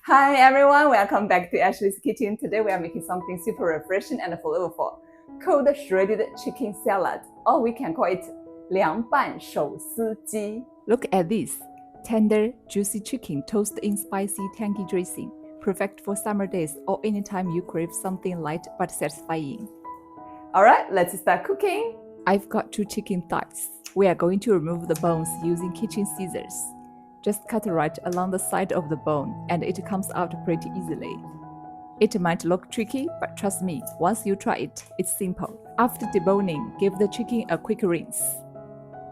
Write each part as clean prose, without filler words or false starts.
Hi everyone, welcome back to Ashley's Kitchen. Today we are making something super refreshing and flavorful. Cold shredded chicken salad, or we can call it 凉拌手撕鸡. Look at this. Tender, juicy chicken toasted in spicy, tangy dressing. Perfect for summer days or anytime you crave something light but satisfying. Alright, let's start cooking. I've got 2 chicken thighs. We are going to remove the bones using kitchen scissors. Just cut right along the side of the bone and it comes out pretty easily. It might look tricky, but trust me, once you try it, it's simple. After deboning, give the chicken a quick rinse.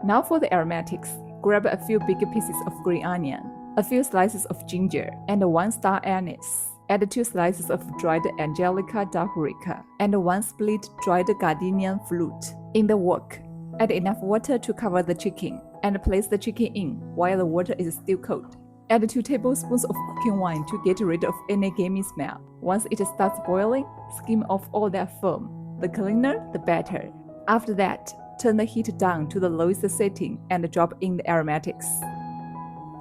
Now for the aromatics. Grab a few big pieces of green onion, a few slices of ginger, and 1 star anise. Add 2 slices of dried Angelica dapurica and 1 split dried gardenian fruit. In the wok, add enough water to cover the chicken and place the chicken in while the water is still cold. Add 2 tablespoons of cooking wine to get rid of any gamey smell. Once it starts boiling, skim off all that foam. The cleaner, the better. After that, turn the heat down to the lowest setting and drop in the aromatics.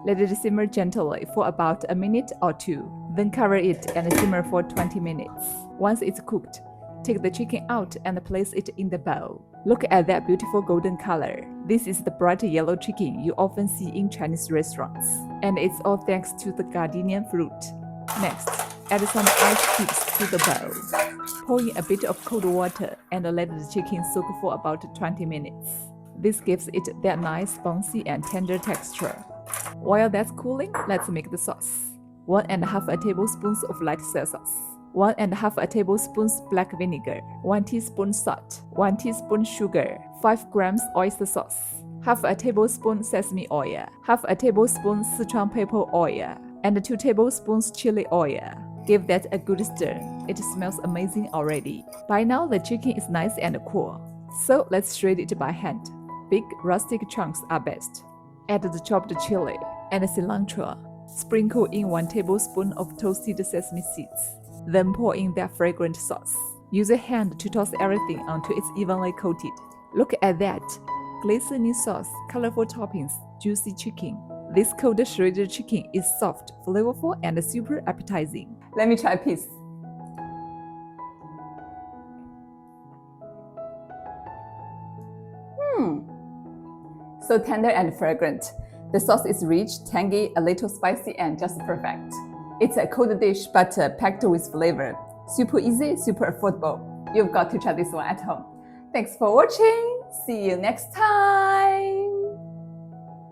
Let it simmer gently for about a minute or 2, then cover it and simmer for 20 minutes. Once it's cooked, take the chicken out and place it in the bowl. Look at that beautiful golden color. This is the bright yellow chicken you often see in Chinese restaurants, and it's all thanks to the gardenian fruit. Next, add some ice cubes to the bowl. Pour in a bit of cold water and let the chicken soak for about 20 minutes. This gives it that nice bouncy and tender texture. While that's cooling, let's make the sauce. 1½ tablespoons of light soy sauce, 1½ tablespoons black vinegar, 1 teaspoon salt, 1 teaspoon sugar, 5 grams oyster sauce, ½ tablespoon sesame oil, ½ tablespoon Sichuan pepper oil, and 2 tablespoons chili oil. Give that a good stir. It smells amazing already. By now, the chicken is nice and cool. So let's shred it by hand. Big rustic chunks are best. Add the chopped chili and cilantro. Sprinkle in 1 tablespoon of toasted sesame seeds. Then pour in that fragrant sauce. Use a hand to toss everything until it's evenly coated. Look at that. Glistening sauce, colorful toppings, juicy chicken. This cold shredded chicken is soft, flavorful, and super appetizing. Let me try a piece. So tender and fragrant. The sauce is rich, tangy, a little spicy, and just perfect. It's a cold dish, but packed with flavor. Super easy, super affordable. You've got to try this one at home. Thanks for watching. See you next time.